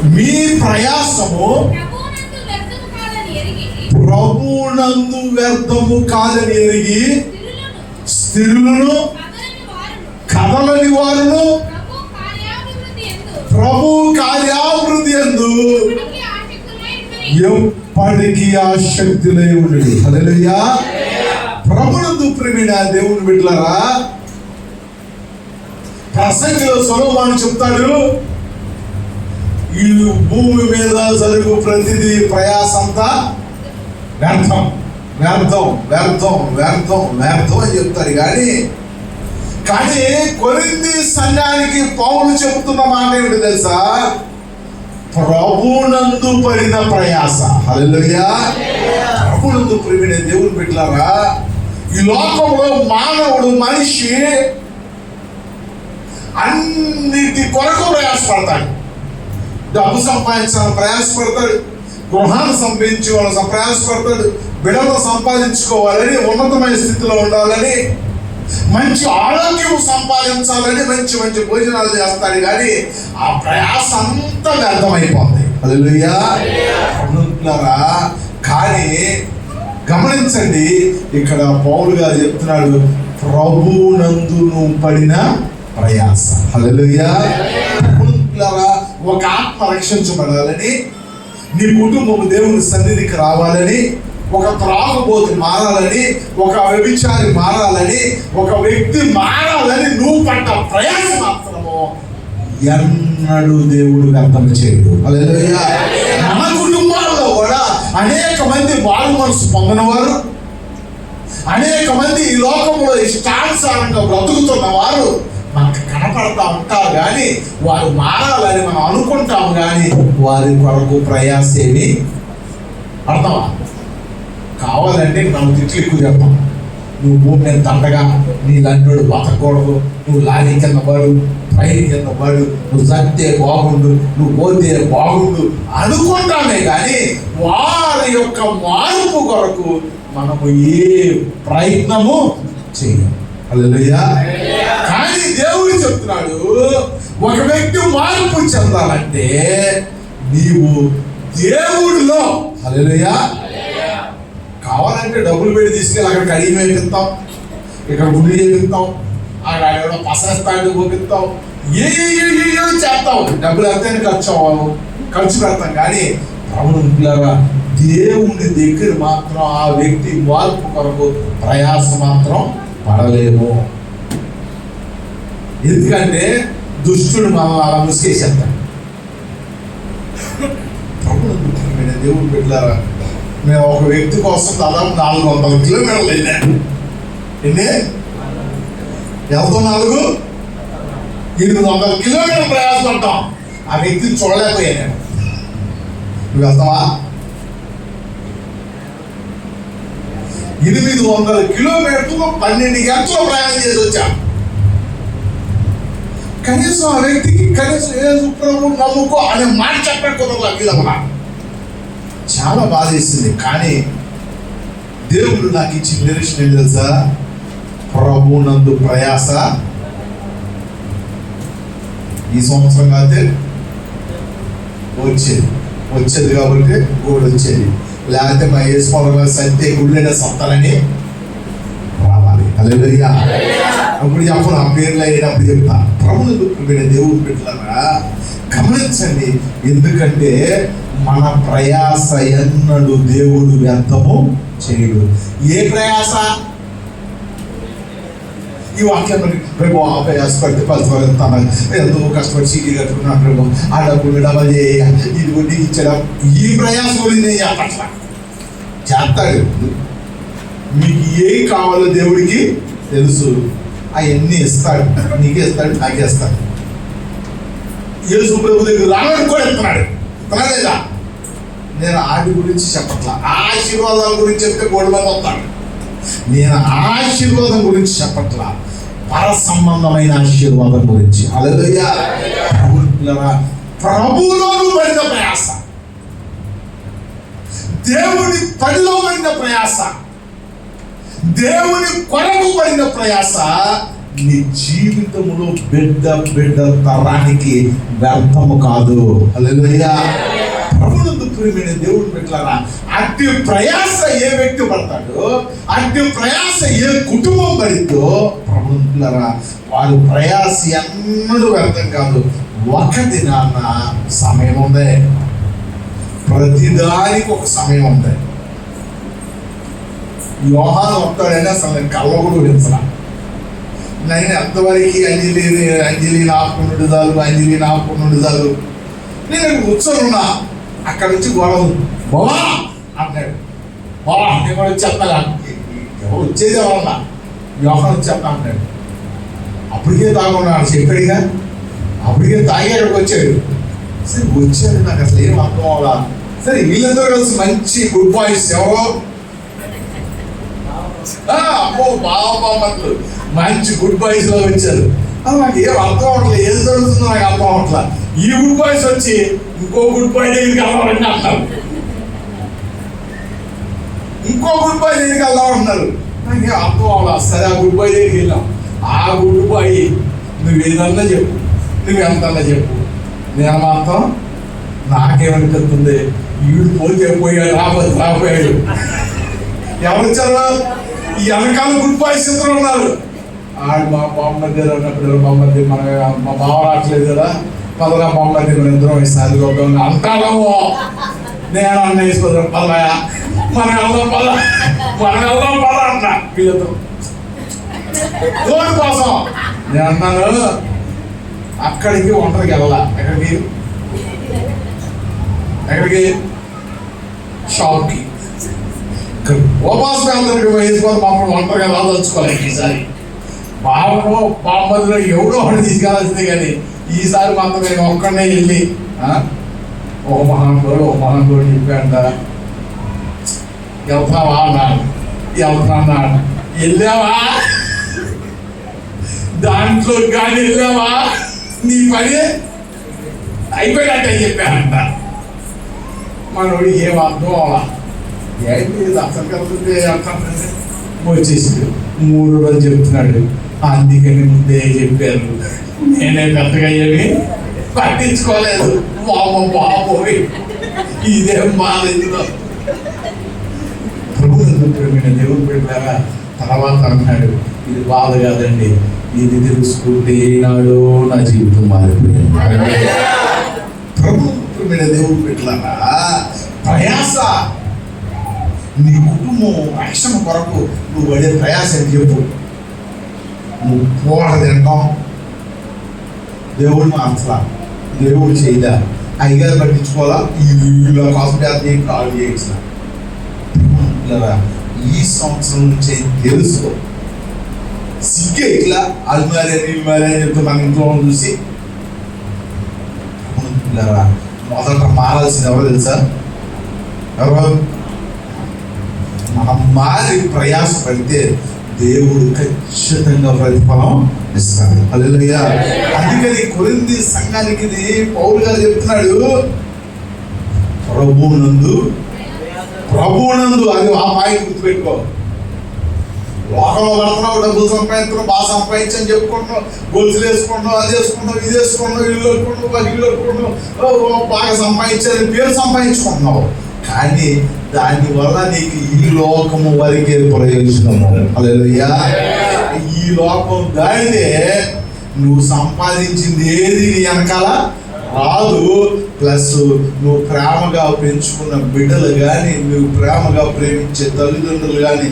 మీ ప్రయాసము ప్రభునందు వ్యర్థము కాదని ఎరిగి స్థిరులను కదలని వారును ప్రభు కార్యాభివృద్ధి యందు ఎప్పటికీ ఆసక్తులై ఉండండి. హల్లెలూయా. ప్రభునందు ప్రియమైన దేవుని బిడ్డలారా, ప్రసంగిలో సొలొమోను చెప్తాడు, ఈ భూమి మీద జరుగు ప్రతిదీ ప్రయాసంతా వ్యర్థం వ్యర్థం వ్యర్థం వ్యర్థం వ్యర్థం అని చెప్తాడు. కానీ కొరింథీ సంఘానికి పౌలు చెబుతున్న మాట ఏమిటి తెలుసా? ప్రభునందు పడిన ప్రయాస. హల్లెలూయా. ప్రభునందు ప్రియమైన దేవుని బిడ్డలారా, ఈ లోకంలో మానవుడు మనిషి అన్నిటి కొరకు ప్రయాసపడతాడు. డబ్బు సంపాదించాలని ప్రయాసపడతాడు, గృహాన్ని సంపాదించుకోవాలని ప్రయాసపడతాడు, బిడ్డలు సంపాదించుకోవాలని, ఉన్నతమైన స్థితిలో ఉండాలని, మంచి ఆరోగ్యం సంపాదించాలని మంచి మంచి భోజనాలు చేస్తాడు. కానీ ఆ ప్రయాస అంతా వ్యర్థమైపోతుంది. హల్లెలూయా. కానీ గమనించండి, ఇక్కడ పౌలు గారు చెప్తున్నాడు, ప్రభునందు నువ్వు పడిన ప్రయాస. హల్లెలూయా. ఒక ఆత్మ రక్షించబడాలని, నీ కుటుంబం దేవుని సన్నిధికి రావాలని, ఒక త్రాగుబోతు మారాలని, ఒక వ్యభిచారి మారాలని, ఒక వ్యక్తి మారాలని నువ్వు పడ్డ ప్రయాస మాత్రము ఎన్నడూ దేవుడు వ్యర్థం చేయడు. హల్లెలూయా. మన కుటుంబాల్లో కూడా అనేక మంది మారు మనసు పొందినవారు, అనేక మంది ఈ లోకంలో ఇష్టానుసారంగా బ్రతుకుతున్న వారు మనకు కనపడతా ఉంటారు. కానీ వారు మారాలని మనం అనుకుంటాము, కానీ వారి కొరకు ప్రయాసేమి అర్థమా? కావాలంటే మనం తిట్లు ఎక్కువ చెప్తాం. నువ్వు భూమి మీద తండగా, నీ లంటోడు బతకూడదు, నువ్వు లారీ కింద పడు, పైరు కింద పడు, నువ్వు చస్తే బాగుండు, నువ్వు పోతే బాగుండు అనుకుంటామే. కానీ వారి యొక్క మార్పు కొరకు మనము ఏ ప్రయత్నము చేయము. హల్లెలూయా. కానీ దేవుడు చెప్తున్నాడు, ఒక వ్యక్తి మార్పు చెందాలంటే నీవు దేవుడిలో, హల్లెలూయా, కావాలంటే డబ్బులు పెట్టి తీసుకెళ్ళి అక్కడికి అడిగి వేపిస్తాం, ఇక్కడ గుడి చేపిస్తాం, అక్కడ ఎవడో పసరేస్తాడు పోపిస్తాం, ఏ చేస్తాం, డబ్బులు ఎంతైనా ఖర్చు పెడతాం. కానీ ప్రభువులారా, దేవుని దగ్గర మాత్రం ఆ వ్యక్తి మార్పు కొరకు ప్రయాస మాత్రం పడలేము. ఎందుకంటే దుష్టుడు మనం అలా ముసుకేసేస్తాడు. ప్రభుత్వ దేవుని బిడ్డలారా, మేము ఒక వ్యక్తి కోసం దాదాపు 400 కిలోమీటర్లు వెళ్ళాం. ఎన్ని వెళ్తాం? 800 కిలోమీటర్లు ప్రయాసపడతాం. ఆ వ్యక్తిని చూడలేకపోయాను. నువ్వు వెళ్తావా? 800 కిలోమీటర్లు 12 గంటలు ప్రయాణం చేసి వచ్చాం. కనీసం ఆ వ్యక్తికి కనీసం యేసు ప్రభువు నమ్ముకో అనే మాట చెప్పకుండా చాలా బాధేసింది. కానీ దేవుడు నాకు ఇచ్చిన నిరీక్షణ ఏం తెలుసా? ప్రభునందు ప్రయాస. ఈ సంవత్సరం కాదే వచ్చేది కాబట్టి గోడు వచ్చేది, లేకపోతే మా యేసుప్రభు సత్తే గుళ్ళైన సత్తాలని రావాలి. హల్లెలూయా. అప్పుడు చెప్పను, ఆ పేర్లు అయినప్పుడు చెప్తా. ప్రభునందు దేవుడు బిడ్డలారా, గమనించండి. ఎందుకంటే మన ప్రయాస ఎన్నడూ దేవుడు వ్యర్థము చేయడు. ఏ ప్రయాస? ఈ వాక్యం రేపు ప్రయాసపడితే పలుతాను, ఎంతో కష్టపడి చీటీ కట్టుకున్నాను, రేపు ఆ డబ్బులు డబ్బు ఇది వడ్డీ ఇచ్చడం, ఈ ప్రయాస నేను చెప్పట్లా. చేస్తాడు. మీకు ఏం కావాలో దేవుడికి తెలుసు, అవన్నీ ఇస్తాడు. నీకే ఇస్తాడు, నాకే ఇస్తాడు. యేసు ప్రభు దగ్గర రావడానికి కూడా ఇస్తున్నాడు. లేదా నేను ఆడి గురించి చెప్పట్లా, ఆశీర్వాదాల గురించి చెప్తే గొడవలు వస్తాడు. నేను ఆశీర్వాదం గురించి చెప్పట్లా, పర సంబంధమైన ఆశీర్వాదం గురించి. హల్లెలూయా. ప్రభువులో పడిన ప్రయాస, దేవుని పనిలో పడిన ప్రయాస, దేవుని కొరకు పడిన ప్రయాస నీ జీవితంలో బిడ్డ తరానికి వ్యర్థము కాదు. హల్లెలూయా. ప్రభునందు ప్రియమైన దేవుడు పెట్టారా, అట్టి ప్రయాస ఏ వ్యక్తి పడతాడో, అట్టి ప్రయాస ఏ కుటుంబం పడిద్దో ప్రభునందులారా, వారి ప్రయాస ఎన్నడూ వ్యర్థం కాదు. ఒక దినాన సమయం ఉంది, ప్రతిదానికి ఒక సమయం ఉంది. యోహాను ఒక్కడైనా అసలు కళ్ళ కూడా వించలా. నేను ఎంతవరకు అంజలి ఆపుకున్నట్టు చాలు. నేను కూర్చొనున్నా, అక్కడ నుంచి గొడవ బావా అన్నాడు. బావా నేను కూడా వచ్చేస్తా, ఎవరు వచ్చేది ఎవరన్నా, యోహాను వచ్చేస్తా అన్నాడు. అప్పటికే తాగున్నాడు, చెప్పాడుగా, అప్పటికే తాగి అక్కడికి వచ్చాడు. సరే వచ్చాడు, నాకు అసలు ఏం అర్థం అవ్వాలా. సరే వీళ్ళందరూ కలిసి మంచి గుడ్ బాయ్స్, ఎవరో అమ్మో బాబాలు మంచి గుడ్ బాయ్స్ లో వచ్చారు. అది నాకు ఏం అర్థం అవ్వట్లేదు, ఏం జరుగుతుందో నాకు అర్థం అవ్వట్లేదు. ఈ గుడ్ బాయ్స్ వచ్చి ఇంకో గుడ్ బాయ్ దగ్గరికి వెళ్దామని అంటారు, ఇంకో గుడ్ బాయ్ దగ్గరికి వెళ్దామంటున్నారు. నాకు ఏం అర్థం అవ్వాలి. సరే ఆ గుడ్ బాయ్ దగ్గరికి వెళ్ళాం. ఆ గుడ్ బాయ్ నువ్వు ఏదన్నా చెప్పు, నువ్వు ఎంతన్నా చెప్పు, నేను మాత్రం నాకేమనిపిస్తుంది, ఈడు పోయాడు రాబోయాడు. ఎవరు వచ్చారు? ఈ వెనకాల గుడ్ బాయ్స్ ఇద్దరు ఉన్నారు. ఆడు మా బామ్మది అన్నప్పుడు బామ్మది మా బావ రావట్లేదు కదా, పదరా బామ్మది మన ఇద్దరం ఈసారి అంటాము. నేను అన్న వేసుకోదాం పదరాయా, మనం వెళ్దాం పద అంట వీళ్ళతో రోడ్డు కోసం. నేను అన్నాను అక్కడికి ఒంటరికి వెళ్ళాల. ఎక్కడికి షాప్కి. ఓపాస్ అందరికి వేసుకొని మమ్మల్ని ఒంటరిగా రాదలుచుకోవాలి. ఈసారి బామ్మదిలో ఎవరో ఒకటి తీసుకెళ్ళాల్సిందే, కానీ ఈసారి మాత్రం నేను ఒక్కడనే వెళ్ళి ఒక మహానుభావుడు చెప్పాడంట, వెళ్తున్నావా అన్నాడు. వెళ్తున్నాడు. వెళ్ళావా దాంట్లో కానీ వెళ్ళావా నీ పని అయిపోయినట్టే చెప్పాడంట. మనోడికి ఏం అర్థం అవ్వాలా, ఏంటి అసలు కలుగుతుంది అంటానంటే వచ్చేసి 3 రోజులు చెప్తున్నాడు. అందుకని ముందే చెప్పారు, నేనే పెద్దగా ఏమి పట్టించుకోలేదు. బాబోయ్ ఇదేం బాగాలేదు. దేవుడు పెట్టారా. తర్వాత అన్నాడు, ఇది బాధ కాదండి, ఇది తెలుసుకుంటే ఏనాడో నా జీవితం మారిపోయింది. ప్రభుత్వమైన దేవుడు పెట్టారా. ప్రయాస, నీ కుటుంబం రక్షణ కొరకు నువ్వు పడే ప్రయాస అని చెప్పు. నువ్వు పూట తింటాం, దేవుడు మార్చలా, దేవుడు చేయదా, అయ్యగారు పట్టించుకోవాలా, ఈ హాస్పిటల్ కాల్ చేయించిన. ఈ సంవత్సరం నుంచి తెలుసుకో, సిగ్గే ఇట్లా అల్మారీ అని చెప్తే మన ఇంట్లో చూసి మొదట మారాల్సింది ఎవరో తెలుసా? ఎవరు? మనం మారి ప్రయాస పడితే దేవుడు ఖచ్చితంగా ప్రతిఫలం ఇస్తాడు. హల్లెలూయా. అందుకని కొరింథీ సంఘానికి పౌలు గారు చెప్తున్నాడు, ప్రభువునందు అది ఆ మాయ గుర్తుపెట్టుకో. లోకంలో పడుతున్నావు, డబ్బులు సంపాదించడం, బాగా సంపాదించని చెప్పుకుంటున్నావు, గొలుసులు వేసుకుంటున్నావు, అది వేసుకుంటున్నావు, ఇది వేసుకుంటున్నావు, ఇల్లు కట్టుకుంటున్నావు, బాగా సంపాదించాలని పేరు సంపాదించుకుంటున్నావు. కానీ దానివల్ల నీకు ఈ లోకము వరకే ప్రయోజనము. హల్లెలూయా. ఈ లోకం దానిదే, నువ్వు సంపాదించింది ఏది నీ వెనకాల రాదు. ప్లస్ నువ్వు ప్రేమగా పెంచుకున్న బిడ్డలు కానీ, నువ్వు ప్రేమగా ప్రేమించే తల్లిదండ్రులు కానీ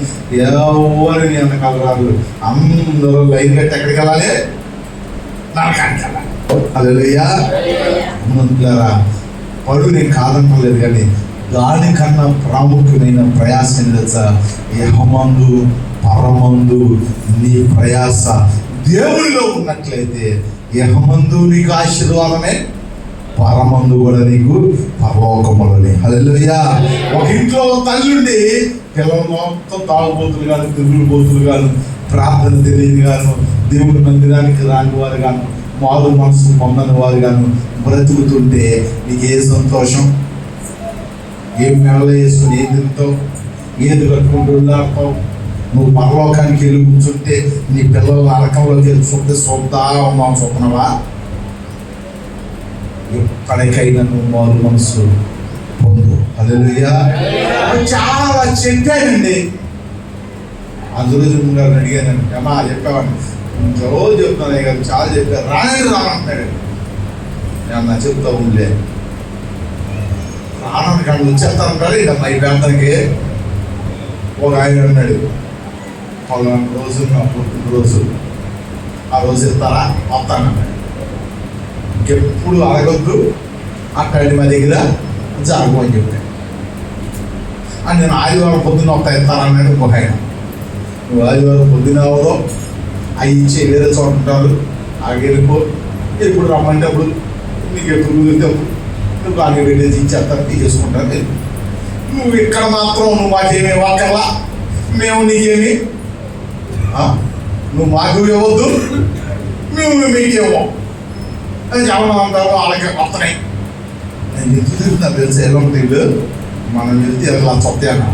ఎవరిని వెనకాల రాదు. అందరూ లైన్ కట్టి ఎక్కడికి వెళ్ళాలి? నరకానికి వెళ్ళాలి. హల్లెలూయా. పడు నేను కాదనలేదు, కానీ దానికన్నా ప్రాముఖ్యమైన ప్రయాస తెలుసా? యెహోవామందు పరమందు నీ ప్రయాస దేవుడిలో ఉన్నట్లయితే యెహోవామందు నీకు ఆశీర్వాదమే, పరమందు కూడా నీకు పరలోకములోనే. హల్లెలూయా. ఒక ఇంట్లో తల్లుండి పిల్లలు మొత్తం తాగుబోతులు గాను, తిరుగుబోతులు గాను, ప్రార్థన తెలియని గాను, దేవుడి మందిరానికి రాని వారు గాను, మారు మనసు పొందని వారు గాను బ్రతుకుతుంటే నీకు ఏ సంతోషం? ఏం మెడలో వేసుకుని ఏం తింటావు? ఏది కట్టుకుంటూ ఉండాడతావు? నువ్వు పరలోకానికి వెళ్ళి కూర్చుంటే నీ పిల్లలు నరకంలోకి వెళ్ళి చూద్దా ఉన్నావు చూస్తున్నావా? ఎప్పటికైనా నువ్వు మారు మనసు పొందు. హల్లెలూయా. చాలా చెప్పానండి. అందులో గారిని అడిగానండి, అమ్మా చెప్పామండి, రోజు చెప్తాను కదా, చాలా చెప్పారు, రానంటున్నాడు. నేను చెప్తా ఉండే రానని కానీ వచ్చేస్తానంటారు. ఇక మా ఈ ప్రాంతానికి ఒక ఆయన అన్నాడు, 11 రోజులు నా పుట్టినరోజు, ఆ రోజు ఇస్తారా? వస్తానన్నాడు. ఇంకెప్పుడు అడగొద్దు, అక్కడి మా దగ్గర జరగవు అని చెప్పాను. అని నేను ఆదివారం పొద్దున్న ఇస్తానన్నాడు ఒక ఆయన. నువ్వు ఆదివారం పొద్దున అవదో అవి ఇచ్చే వేరే చోట ఉంటారు, వెళ్ళిపో, ఎప్పుడు రమ్మంటే అప్పుడు, నీకు ఎప్పుడు కుదిరితే అప్పుడు నువ్వు బాగా వెళ్ళేసి ఇచ్చేస్తాను, తీసేసుకుంటాను. నువ్వు ఇక్కడ మాత్రం నువ్వు మాకేమీ ఇవ్వకల్లా, మేము నీకేమి, నువ్వు మాకు ఇవ్వద్దు, మేము మీకేమో అని చెప్పడం అంటారు. వాళ్ళకి వస్తున్నాయి. నేను ఎందుకు తిరుగుతున్నా తెలిసి ఎలా ఉంటుంది, మనం వెళ్తే ఎలా చెప్తాను,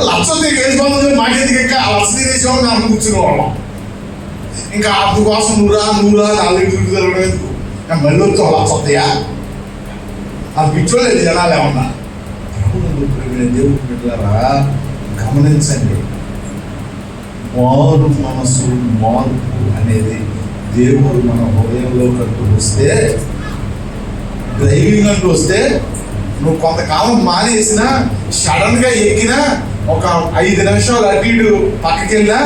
లక్షలు నీకు వేసుకోవాలి, మాకెందుకు ఇంకా లక్ష తీసేవాళ్ళు మనం కూర్చునే వాళ్ళం. ఇంకా అందుకోసం నువ్వురా 4 తిరగడం ఎందుకు, మళ్ళీ వచ్చి లక్ష వస్తాయా? అది పిచ్చోలేదు జనాలు ఏమన్నా. దేవుడు బిడ్డలారా గమనించండి, మారు మనసు, మార్పు అనేది దేవుడు మన హృదయంలో కట్టు వస్తే, డ్రైవింగ్ అంటూ వస్తే, నువ్వు కొంతకాలం మానేసినా, సడన్గా ఎక్కినా, ఒక 5 నిమిషాలు అటు ఇటు పక్కకి వెళ్ళినా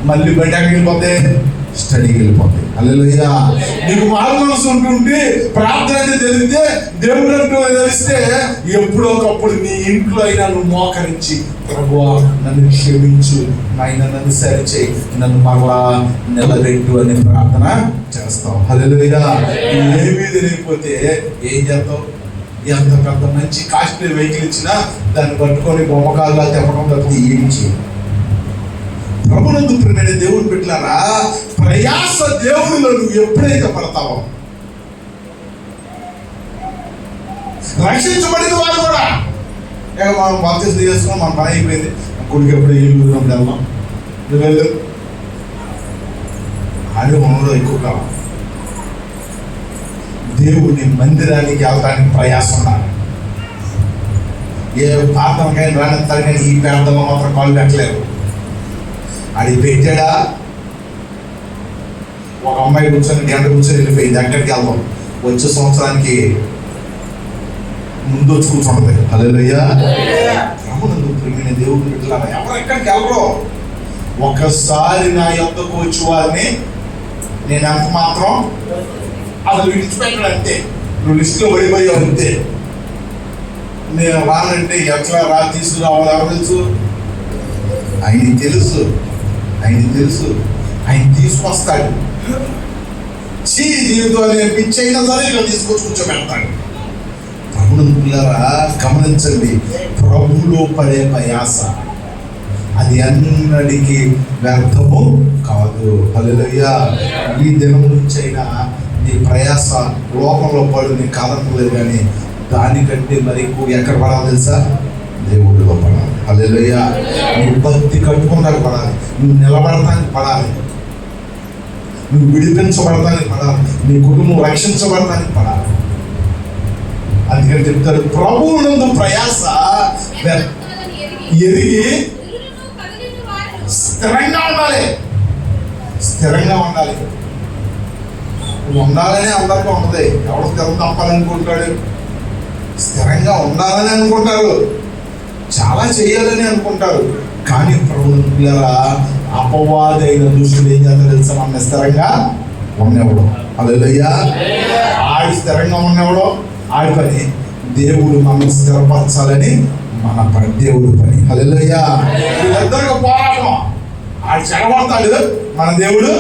మళ్ళీ బయటకి వెళ్ళిపోతే, స్టడీకి వెళ్ళిపోతాయి. హల్లెలూయా. నీకు మారు మనసు ఉంటుంటే, ప్రార్థన అయితే తెలిస్తే, దేవుడు అంటూ తెలిస్తే, ఎప్పుడో ఒకప్పుడు నీ ఇంట్లో అయినా నువ్వు మోకరించి, ప్రభువా నన్ను క్షమించు, ఆయన నన్ను సరిచేయి, నన్ను మరలా నిలబెట్టు అని ప్రార్థన చేస్తావు. హల్లెలూయా. ఏమీ తెలియకపోతే ఏం చేస్తావు? ఎంత పెద్ద మంచి కాస్ట్లీ వెహికల్ ఇచ్చినా దాన్ని పట్టుకొని బొమ్మకాల్లో తెప్పడం తప్పితే ఏమి చేయాలి? ప్రభునందు ప్రియమైన దేవుడు బిడ్డలారా, ప్రయాస దేవుడిలో నువ్వు ఎప్పుడైతే పడతావో, రక్షించబడిన వాడు కూడా మనం బాప్తిస్మం చేసుకున్నాం, మన పని అయిపోయింది, గుడికి ఎప్పుడు ఇల్లు వెళ్దాం, నువ్వు వెళ్ళు అని మనలో ఎక్కువ కావాలి. దేవుని మందిరానికి వెళ్ళడానికి ప్రయాసం ఉండాలి. ఏ ప్రార్థనకైనా రానిస్తారు, కానీ ఈ ప్రార్థనలో మాత్రం కాలు పెట్టలేరు. అది పెట్టాడా, ఒక అమ్మాయి కూర్చొని గంట కూర్చొని వెళ్ళిపోయింది, ఎక్కడికి వెళ్దాం, వచ్చే సంవత్సరానికి ముందు వచ్చి కూర్చుంటుంది. హల్లెలూయా. ప్రభునందు ప్రియమైన దేవుడు బిడ్డలారా, ఎవరు ఎక్కడికి వెళ్ళరు. ఒకసారి నా యొద్దకు వచ్చి వారిని నేను ఎంత మాత్రం అసలు విడిచిపెట్టడం అంతే. నువ్వు లిస్టులో పడిపోయావు అంతే. నేను రానంటే ఎట్లా తీసుకురావాలి, ఎవరు తెలుసు? ఆయనకి తెలుసు, ఆయన తీసుకొస్తాడు. జీవితం పిచ్చి అయినా సరే ఇలా తీసుకొచ్చి కూర్చోబెడతాడు. ప్రభునందులారా గమనించండి, ప్రభువులో పడే ప్రయాస అది అన్నిటికీ వ్యర్థము కాదు. హల్లెలూయా. ఈ దినం నుంచి అయినా నీ ప్రయాస లోకంలో పడు, నీ కాదంటలేదు, కానీ దానికంటే మరి ఎక్కువ ఎక్కడ పడాలి తెలుసా? దేవుడిలో పడాలి. హల్లెలూయా. నువ్వు భక్తి కట్టుకున్నాక పడాలి, నువ్వు నిలబడటానికి పడాలి, నువ్వు విడిపించబడటానికి పడాలి, నీ కుటుంబం రక్షించబడటానికి పడాలి. అందుకని చెప్తారు, ప్రభువునందు ప్రయాస ఎరిగి స్థిరంగా ఉండాలి. ఉండాలని అందరికీ ఉండదు. ఎవరు స్థిరం తప్పాలనుకుంటాడు? స్థిరంగా ఉండాలని అనుకుంటారు, చాలా చేయాలని అనుకుంటారు. కానీ ప్రభువులారా, అపవాదైన దుష్టుడు ఏం చేస్తాడు తెలుసా? మన స్థిరంగా ఉన్నవాడు. హల్లెలూయా. ఆడి స్థిరంగా ఉన్నవాడు ఆడి పని, దేవుడు మనం స్థిరపరచాలని మన పని, దేవుడు పని. హల్లెలూయా. వీళ్ళిద్దరికి పోరాటం. ఆడు చెడగొడతాడు, మన దేవుడు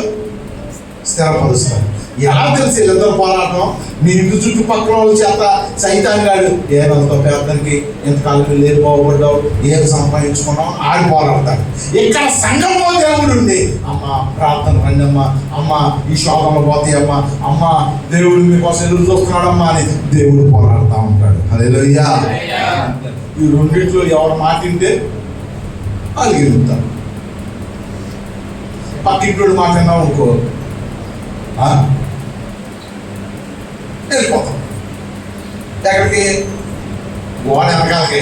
స్థిరపరుస్తాడు. ఎలా తెలుసు వీళ్ళిద్దరు పోరాటం? నీ ఇంటి చుట్టుపక్కల వాళ్ళ చేత సైతాన్ గాడు, ఏ వాళ్ళతో పేదనికి ఎంతకాలం లేదు బాగుపడ్డావు, ఏం సంపాదించుకున్నావు, ఆడి పోరాడతాడు. ఇక్కడ సంఘంలో దేవుడు ఉంది, అమ్మ ప్రార్థన రండి అమ్మా, అమ్మ ఈ శోభంలో పోతాయి అమ్మా, అమ్మ దేవుడు మీకోసం ఎదురు చూస్తున్నాడమ్మా అని దేవుడు పోరాడుతూ ఉంటాడు. హల్లెలూయా. ఈ రెండిట్లో ఎవరు మాట వింటే వాళ్ళు గెలుపుతారు. పక్కింటోడు మాకన్నావు అనుకో వెళ్ళిపోతాం. ఎక్కడికి? గోడ వెనకాలకి.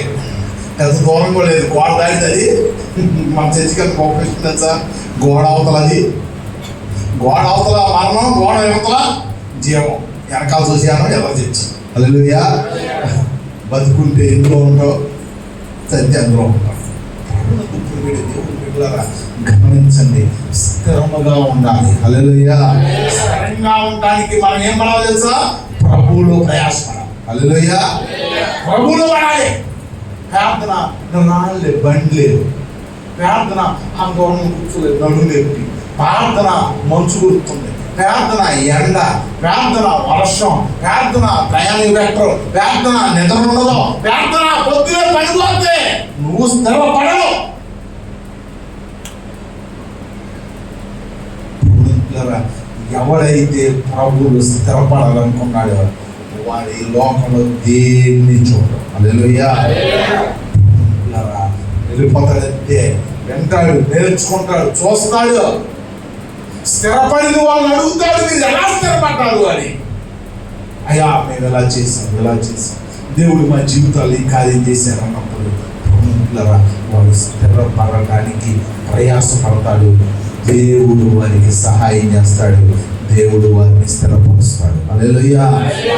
ఎంత దూరం కూడా లేదు, గోడ దాటిది. అది మన చర్చికి అంత కోపం తెలుసా? గోడ అవతల, అది గోడ అవతల మరణం, గోడ అవతల జీవం. వెనకాల చూసాను ఎవరు చర్చి. హల్లెలూయా. బతుకుంటే ఎందులో ఉంటావు, చచ్చి అందులో ఉంటావు. గమనించండి, స్థిరముగా ఉండాలి. హల్లెలూయా. స్థిరంగా ఉండడానికి మనం ఏం పడాలి తెలుసా? ప్రభువులో ప్రయాసపడాలి. హల్లెలూయా. ప్రభువులో పడాలి. ప్రార్థన నాళ్ళే బండి లేదు, ప్రార్థన ఆందోళన కూర్చోలేదు, నడుము నొప్పి, ప్రార్థన మంచు కుడుతుంది, ప్రార్థన ఎండ, ప్రార్థన వర్షం, ప్రార్థన ప్రయాణం పెట్టరు, ప్రార్థన నిద్ర ఉండదు, ప్రార్థన పొద్దునే పడిపోతే నువ్వు స్థిరపడవు. ఎవడైతే ప్రభువులు స్థిరపడాలనుకున్నాడో వాడి లోకంలో దేన్ని చూడడం. హల్లెలూయా. వెళ్ళిపోతాడంటే వింటాడు, నేర్చుకుంటాడు, చూస్తాడు. స్థిరపడిన వాళ్ళని అడుగుతాడు, మీరు ఎలా స్థిరపడ్డారు అని. అయ్యా మేము ఎలా చేసాం, దేవుడు మా జీవితాలు ఈ కార్యం చేశారు అన్నప్పుడు వాడు స్థిరపడడానికి ప్రయాసపడతాడు. దేవుడు వారికి సహాయం చేస్తాడు, దేవుడు వారిని స్థిరపరుస్తాడు. హల్లెలూయా.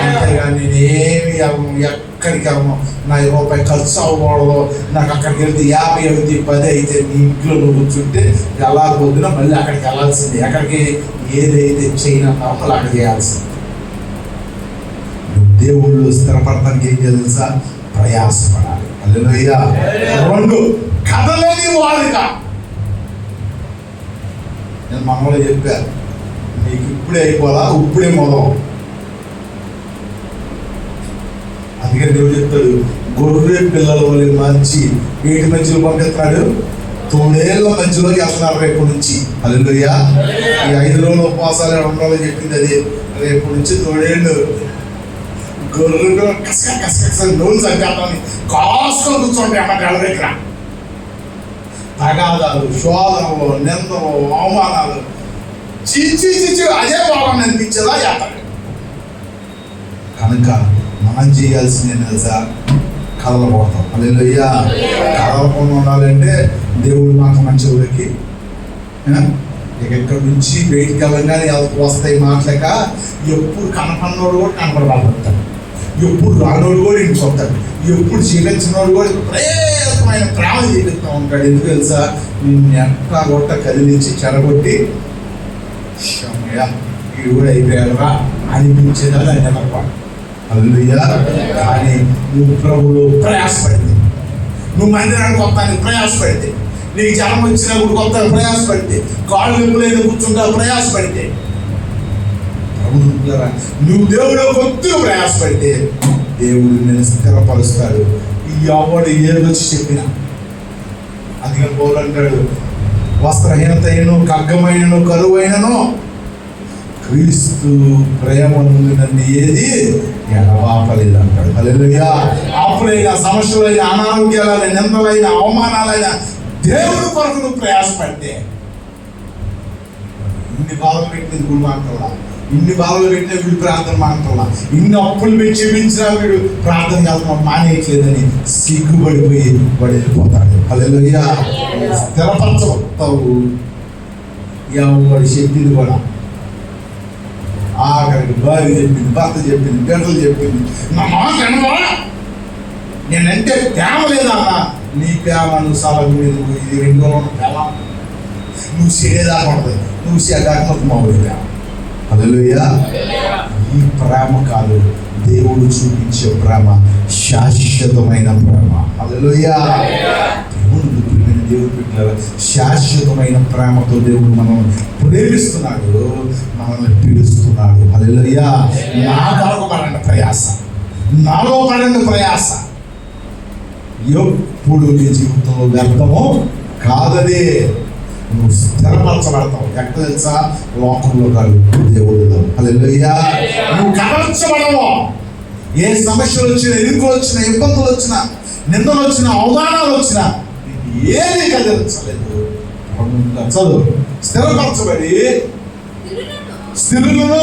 అంతేగాని నేనేమి ఎక్కడికి నా రూపాయి ఖర్చు అవ్వకూడదు, నాకు అక్కడికి వెళ్తే 50 అవుతుంది 10 అయితే నీ ఇంట్లో నువ్వు కూర్చుంటే ఎలా పొద్దున మళ్ళీ అక్కడికి వెళ్ళాల్సింది. ఎక్కడికి? ఏదైతే చేయనన్నావు మళ్ళీ అక్కడ చేయాల్సింది. దేవుళ్ళు స్థిరపడటానికి ఏం చేయాలి తెలుసా? ప్రయాసపడాలి. హల్లెలూయా. 2 కథలేని వాడుగా. నేను మనలో చెప్పాను, నీకు ఇప్పుడే అయిపోదా, ఇప్పుడే మొదలు. అందుకని దేవుడు చెప్తాడు, గొర్రె పిల్లల వల్ల మార్చి వీటి మధ్యలో పంపిస్తాడు, తోడేళ్ల మధ్యలోకి వెళ్తున్నారు రేపు నుంచి. హల్లెలూయా. ఈ 5 రోజులు ఉపవాసాలు 2 రోజులు చెప్పింది అది. రేపు నుంచి తోడేళ్ళు గొర్రెలు కసక నోలు సంకేతాన్ని కాసుకొని కూర్చోండి అన్నమాట. వాళ్ళ దగ్గర తగాదాలు, శోధనలు, నిందలు, అవమానాలు, చీచి అదే బాగుంది అనిపించేలా చేస్తాడు. కనుక మనం చేయాల్సింది తెలుసా? కదలకూడతాం. హల్లెలూయా. కదలకుండా ఉండాలంటే దేవుడు మాకు మంచివాడికి ఎక్కడి నుంచి బయటికి వెళ్ళగానే వస్తాయి మాటలేక. ఎప్పుడు కనపడినోడు కూడా కనపడబడతాడు, ఎప్పుడు రానోడు కూడా ఇంటికి వస్తాడు, ఎప్పుడు జీవించినోడు కూడా ప్రేమమైన ప్రేమ జీవిస్తూ ఉంటాడు. ఎందుకు తెలుసా? నిన్ను ఎట్లా కొట్ట కదిలించి చెడగొట్టి వీడు కూడా అయిపోయారా అనిపించేదా నిలబడు. హల్లెలూయా. కానీ నువ్వు ప్రభువులో ప్రయాసపడితే, నువ్వు మందిరానికి వస్తానికి ప్రయాసపడితే, నీకు జనం వచ్చినప్పుడు కొత్త ప్రయాసపడితే, కాళ్ళు నింపులైన కూర్చుంటా ప్రయాసపడితే, నువ్వు దేవుడు కొద్దిగా ప్రయాసపడితే దేవుడు నేను స్థిరపరుస్తాడు. ఎవడు ఏదొచ్చి చెప్పినా. అందుకని పౌలు అంటాడు, వస్త్రహీనత అయినను ఖడ్గమైనను కరువైనను క్రీస్తు ప్రేమ నుండి నన్ను ఏది ఎడవాపలేదు అంటాడు. హల్లెలూయా. అప్పుడైనా సమస్యలైన, అనారోగ్యాలైన, నిందలైన, అవమానాలైన దేవుడు కొరకు నువ్వు ప్రయాసపడితే, ఇన్ని బాధలు పెట్టింది గుడి మాటల్లా, ఇన్ని బాధలు పెట్టిన వీడు ప్రార్థన మాటల్లా, ఇన్ని అప్పులు పెట్టి చూపించినా వీడు ప్రార్థన కాదు మానేయట్లేదని సిగ్గుపడిపోయి వాడు వెళ్ళిపోతాడు. హల్లెలూయా. స్థిరపరచబడతావు. ఎవడు చెప్పింది కూడా ఆఖరికి భార్య చెప్పింది, భర్త చెప్పింది, బిడ్డలు చెప్పింది, నా మాట వినవా? నేనంటే ప్రేమ లేదన్నా. నీ ప్రేమ నువ్వు సలం మీద ఇది 2 రోజులు ప్రేమ, నువ్వు చేయదాకా ఉంటుంది, నువ్వు చేయదాకా మామూలు ప్రేమ. హల్లెలూయా. ఈ ప్రేమ కాదు, దేవుడు చూపించే ప్రేమ శాశ్వతమైన ప్రేమ. హల్లెలూయా. దేవుడు పెట్టారు శాశ్వతమైన ప్రేమతో దేవుడు మనం ప్రేమిస్తున్నాడు, మనల్ని పీడిస్తున్నాడు. హల్లెలూయా. నా కొరకు పడండి ప్రయాస, నాలో పడండి ప్రయాస. ఎప్పుడు నీ జీవితంలో వ్యర్థమో కాదది. నువ్వు స్థిరపరచబడతావు. ఎక్కడ తెలుసా? లోకంలో కాదు, దేవుడిలో. హల్లెలూయా. నువ్వు కదల్చబడవు. ఏ సమస్యలు వచ్చినా, ఎదుర్కొలు వచ్చినా, ఇబ్బందులు వచ్చినా, నిందలు వచ్చినా, అవమానాలు వచ్చినా ఏది కదిలించలేదు. చదువు. స్థిరపరచబడి స్థిరులను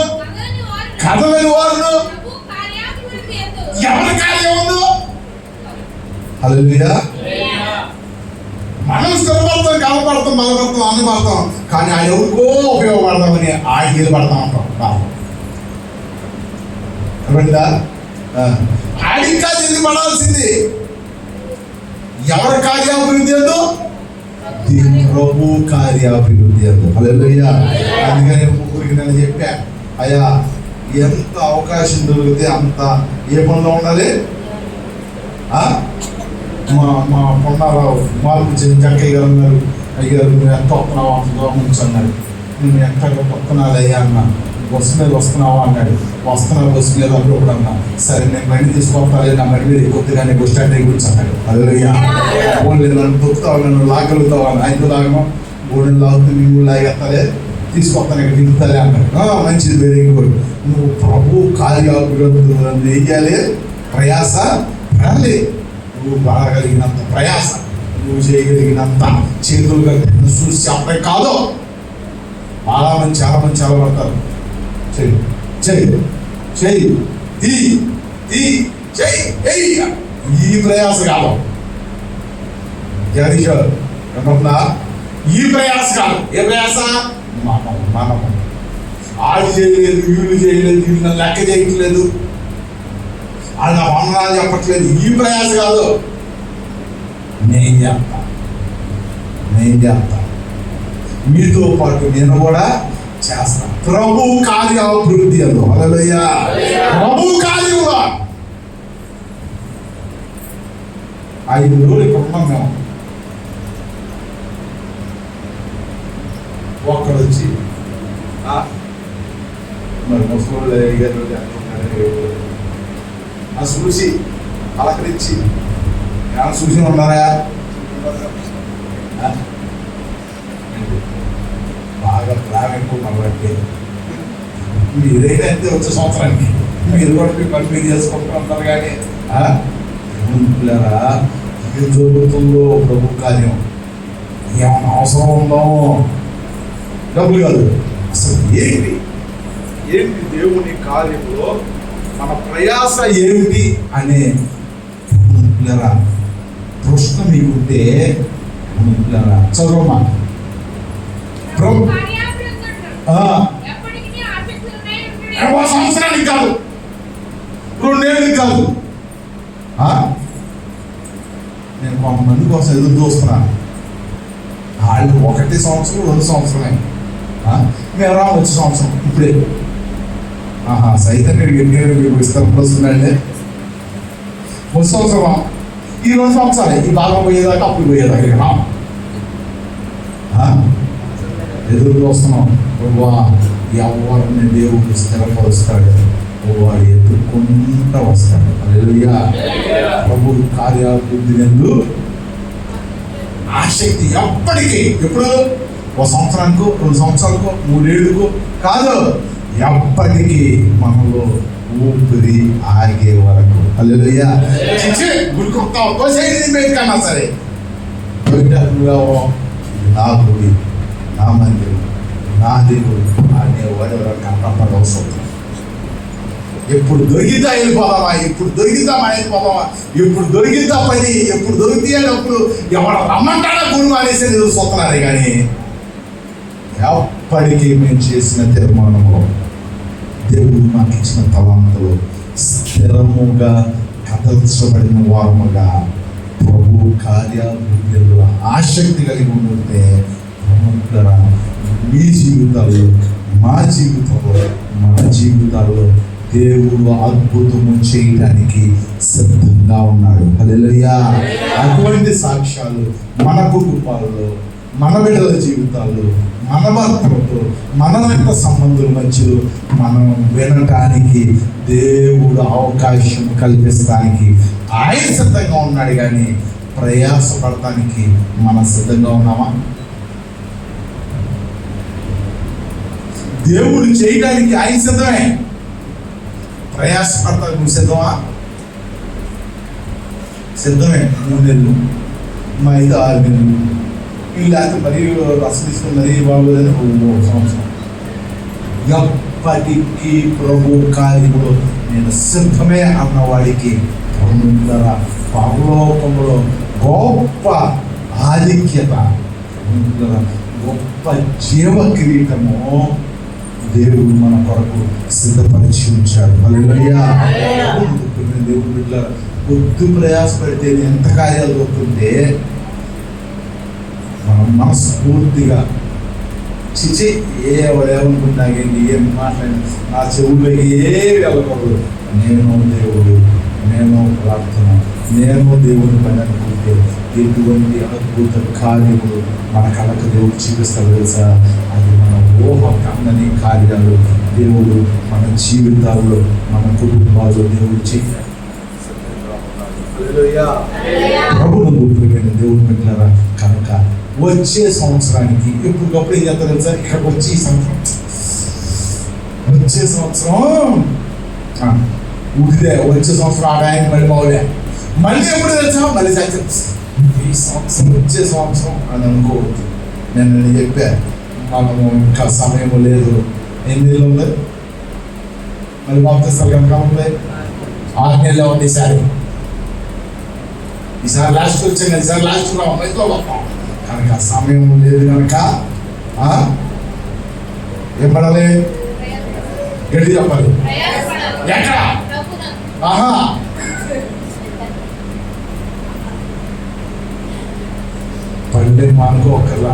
కదలని వారును ఎవరి కార్యం ఉందో. హల్లెలూయా. మనం స్థిరపడతాం, కలపడతాం, బలపడతాం, అందపడతాం, కానీ ఆయన ఎవరికో ఉపయోగపడతామని ఆయన పడతాం అంటాం. అర్థమైందా? ఆడికి కాదు ఎందుకు పడాల్సింది. ఎవరి కార్యాభివృద్ధి అందో? ప్రభు కార్యాభివృద్ధి అందో. హల్లెలూయా. అందుకని ముగ్గురికి నేను చెప్పా, అయ్యా ఎంత అవకాశం దొరికితే అంత ఏ పనిలో ఉండాలి. మా పొన్నారావు మార్పు జక్కయ్య గారు అన్నారు, అయ్యారు నువ్వు ఎంత వస్తున్నావు అంత నుంచి అన్నాడు. నువ్వు ఎక్కడ వస్తున్నావు అయ్యా అన్నా. బస్సు మీద వస్తున్నావా అన్నాడు. వస్తున్నా బస్సు మీద అప్పుడు అన్నా. సరే నేను బండి తీసుకొస్తాను, నా బండి మీద కొద్దిగానే బస్ స్టాండ్ గురించి అన్నాడు. అదయ్యా ఓన్లీ నన్ను తొక్కుతావు, నన్ను లాగలుగుతావు అని. ఆయన లాగమో గోడెలు లాగుతూ నువ్వు లాగేస్తాలే, తీసుకొస్తాను ఇక్కడ దిగుతాలే అన్నాడు. మంచిది, వెరీ గుడ్. నువ్వు ప్రభు కార్యాభివృద్ధి ఏం చేయాలి? ప్రయాస పడాలి. నువ్వు పడగలిగినంత ప్రయాస, నువ్వు చేయగలిగినంత చేతులు కలిగిన చూసి చెప్పడం కాదు. చాలా మంది చాలా పడతారు. చెయ్యి చెయ్యి చెయ్యి తీ తీ చెయ్యి, ఈ ప్రయాస కాదు. ఏమన్నా ఈ ప్రయాస కాదు. ఏ ప్రయాస? మనం ఆడు చేయలేదు, వీళ్ళు చేయలేదు, వీళ్ళు లెక్క చేయట్లేదు, వాళ్ళ వందనాలు చెప్పట్లేదు. ఈ ప్రయాస కాదు. నేను చేస్తా, మీతో పాటు నేను కూడా చేస్తాను. ప్రభు కార్యాభివృద్ధి అదో. హల్లెలూయా. ప్రభు కార్యంలో 5 రోజులు ఇక్కడ ఉన్నాం మేము. ఒక్కడు వచ్చి మరి ముసలి అయ్యారు చూసి అలకరించి ఏమైనా చూసి ఉన్నారా? బాగా ప్లాన్ ఎక్కువ మనబట్టి మీరైతే అంతే వచ్చే సంవత్సరానికి మీరు కూడా మీరు చేసుకుంటూ ఉంటారు. కానీ ఏం జరుగుతుందో ప్రభు కార్యం, ఏమైనా అవసరం ఉందో, డబ్బులు కాదు అసలు ఏంటి దేవుని కార్యంలో మన ప్రయాస ఏమిటి అనే ప్రశ్న మీకుంటే చదవమ్మా. సంవత్సరానికి కాదు, 2 ఏళ్ళకి కాదు. నేను కొంతమంది కోసం ఎదురు చూస్తున్నాను. వాళ్ళు 1 సంవత్సరం 2 సంవత్సరమే. మేము రా వచ్చే సంవత్సరం ఇప్పుడే సైతం మీకు విస్తరణ వస్తుందండి. వచ్చే సంవత్సరం ఈ 2 సంవత్సరాలే, ఈ బాగా పోయేదాకా అప్పుడు పోయేదాకా ఎదురు చూస్తున్నాం. ఎవరిని దేవుడు స్థిరపరుస్తాడు, వాడు ఎదుర్కొంటూ వస్తాడు. హల్లెలూయా. ప్రభు కార్యాభివృద్ధి నందు ఆసక్తి ఎప్పటికీ, ఎప్పుడు 1 సంవత్సరానికో 2 సంవత్సరాలకో 3 ఏళ్ళకో కాదు, ఎప్పటికీ మనలో ఊపిరి ఆగే వరకు. హల్లెలూయా. గుడికొస్తావు కన్నా సరే నా గుడి, నా మందిరం, నా దేవుడు అనేవాడు కనపడవసరం. ఎప్పుడు దొరికితే వెళ్ళిపోదామా, ఎప్పుడు దొరికితే వెళ్ళిపోదామా, ఎప్పుడు దొరికితే పని, ఎప్పుడు దొరికితే అప్పుడు ఎవరు రమ్మంటాడా గుడి మానేసి చూస్తున్నారే. కానీ ఎప్పటికీ మేము చేసిన తీర్మానంలో దేవుడు మాకు ఇచ్చిన తలాంతులు స్థిరముగా కదల్చబడిన వారముగా ప్రభు కార్యాభివృద్ధిలో ఆసక్తి కలిగి ఉంటే మీ జీవితాల్లో, మా జీవితంలో, మన జీవితాల్లో దేవుడు అద్భుతము చేయడానికి సిద్ధంగా ఉన్నాడు. హల్లెలూయా. అటువంటి సాక్ష్యాలు మన కుటుంబాలలో, మన బిడ్డల జీవితాల్లో, మన భర్తలతో, మన రక్త సంబంధుల మధ్యలో మనం వినటానికి దేవుడు అవకాశం కల్పిస్తానికి ఆయన సిద్ధంగా ఉన్నాడు. కానీ ప్రయాసపడటానికి మనం సిద్ధంగా ఉన్నామా? దేవుడు చేయడానికి ఆయన సిద్ధమే, ప్రయాసపడతానికి నువ్వు సిద్ధమా? సిద్ధమే. 3 నెలలు మా అయితే 6 నెలలు, వీళ్ళు లేకపోతే మరీ రసం తీసుకుని మరీ బాగోదని 1 సంవత్సరం. ఎప్పటికీ ప్రభు కార్యములు నేను సిద్ధమే అన్నవాడికి పరలోకంలో గొప్ప ఆధిక్యత, గొప్ప జీవ కిరీటము దేవుడు మన కొరకు సిద్ధపరిచి ఉంచాడు. హల్లెలూయా. దేవుడు బిడ్డలారా, పొద్దు ప్రయాసపడితే ఎంత కార్యాలు అవుతుంటే మనం మనస్ఫూర్తిగా చిచి ఎవరేమనుకున్నాగండి, ఏం మాట్లాడి నా చెవుల్లో వెళ్ళకూడదు. నేను ప్రార్థన, నేను దేవుని పని అనుకుంటే ఎటువంటి అద్భుత కార్యములు మన కళకు దేవుడు చూపిస్తాడు తెలుసా. అది మన ఊహ కందని కార్యాలు దేవుడు మన జీవితాల్లో, మన కుటుంబాల్లో దేవుడు చేయాలి. ప్రభువును గుర్తుపెట్టిన దేవుడు పెట్టారా. కనుక వచ్చే సంవత్సరానికి ఎప్పటికప్పుడు ఏం చేస్తారు తెలుసా, ఇక్కడికి వచ్చి వచ్చే సంవత్సరం ఉడిదే, వచ్చే సంవత్సరం ఆ బ్యాంక్ మళ్ళీ బాగులే, మళ్ళీ ఎప్పుడు తెలుసా మళ్ళీ ఈ సంవత్సరం వచ్చే సంవత్సరం అని అనుకోవద్దు. నేను చెప్పాను మనము ఇంకా సమయం లేదు. ఎన్ని నెలలు ఉంది మళ్ళీ బాప్తిస్తాలు కనుక ఉంది, 6 నెలలు ఉంది. ఈసారి లాస్ట్ వచ్చాం కదా, ఈసారి లాస్ట్ అమ్మాయితో వస్తాం కనుక సమయం లేదు. కనుక ఏం పడాలి, గట్టి చెప్పాలి. ఎక్కడ పల్లె మానుకోకర్లా,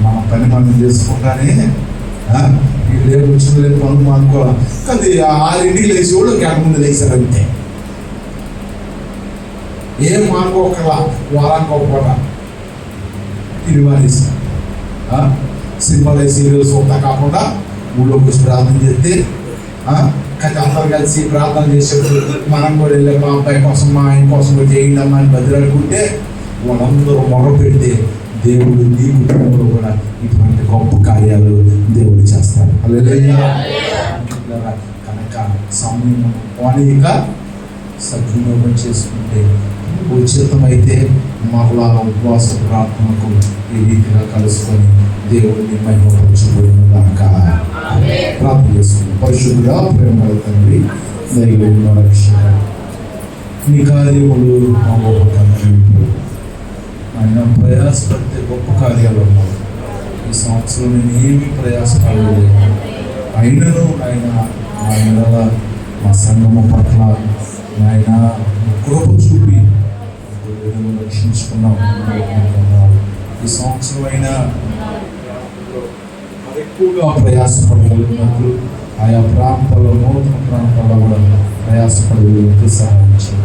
మన పని మనం చేసుకుంటానే రేపు వచ్చిన రేపు పనులు మానుకోవాలి. కానీ 6 లేచి కూడా గంట ముందు లేచారు అంతే. ఏం మానుకోకర్లా, వారానికి ఒక పూట తిరిగి సినిమాలు సీరియల్స్ ఉంటా కాకుండా ఊళ్ళోకి వచ్చి ప్రార్థన చేస్తే కానీ అందరు కలిసి ప్రార్థన చేసేప్పుడు మనం కూడా వెళ్ళే మా అబ్బాయి కోసం మా ఆయన కోసం చేయండి అమ్మా అని బదిలాడుకుంటే వాళ్ళందరూ మొర పెడితే దేవుడు నీ కుటుంబంలో కూడా ఇటువంటి గొప్ప కార్యాలు దేవుడు చేస్తారు. కనుక సమయం వాణిక సద్వినియోగం చేసుకుంటే ఉచితమైతే మరలా ఉపవాస ప్రార్థనకు ఈ రీతిగా కలుసుకొని దేవుడిని మహిమపరచబడిన దాకా ప్రార్థన చేసుకుని పరిశుద్ధుడా ప్రేమ తండ్రి దైవ రక్షణ నీ కార్యములు ఆయన ప్రయాసపడితే గొప్ప కార్యాలు ఉన్నాయి. ఈ సంవత్సరం నేను ఏమీ ప్రయాసపడలేదు. అయినను ఆయన మా సంఘము పట్ల ఆయన కృప చూపి రక్షించుకున్నాం. ఈ సంవత్సరం అయినా ఎక్కువగా ప్రయాసపడగలిగినట్లు ఆయా ప్రాంతాల్లో, నూతన ప్రాంతాల్లో కూడా ప్రయాసపడగలిగినట్టు సహాయించండి.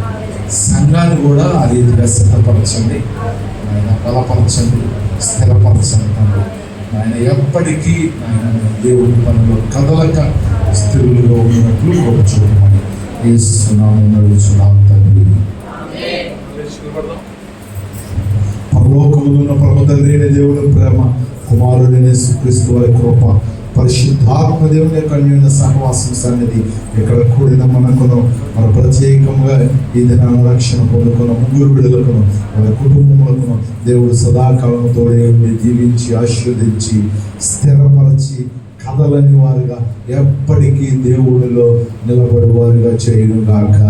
సంఘాన్ని కూడా ఆ రీతిగా సిద్ధపరచండి, ఆయన బలపరచండి, స్థిరపరచండి. ఆయన ఎప్పటికీ ఆయన దేవుడి పనిలో కదలక స్థిరులుగా ఉన్నట్లు గొప్ప చూడమని యేసునామమున నడుచున్నాము తండ్రి. పరలోకములున్న పరమ తండ్రి అయిన దేవుని ప్రేమ, కుమారుడైన యేసుక్రీస్తు వారి కృప, పరిశుద్ధాత్మ దేవుని యొక్క అన్యోన్య సహవాసం సన్నిధి ఇక్కడ కూడిన మనకును మన ప్రత్యేకంగా ఈ దినాన్ని రక్షణ పొందుకున్న ముగ్గురు బిడ్డలకును వారి కుటుంబములకును దేవుడు సదాకాలం తోడే ఉండి దీవించి ఆశీర్వదించి స్థిరపరచి కదలని వారుగా ఎప్పటికీ దేవుడిలో నిలబడి వారుగా చేయను గాక.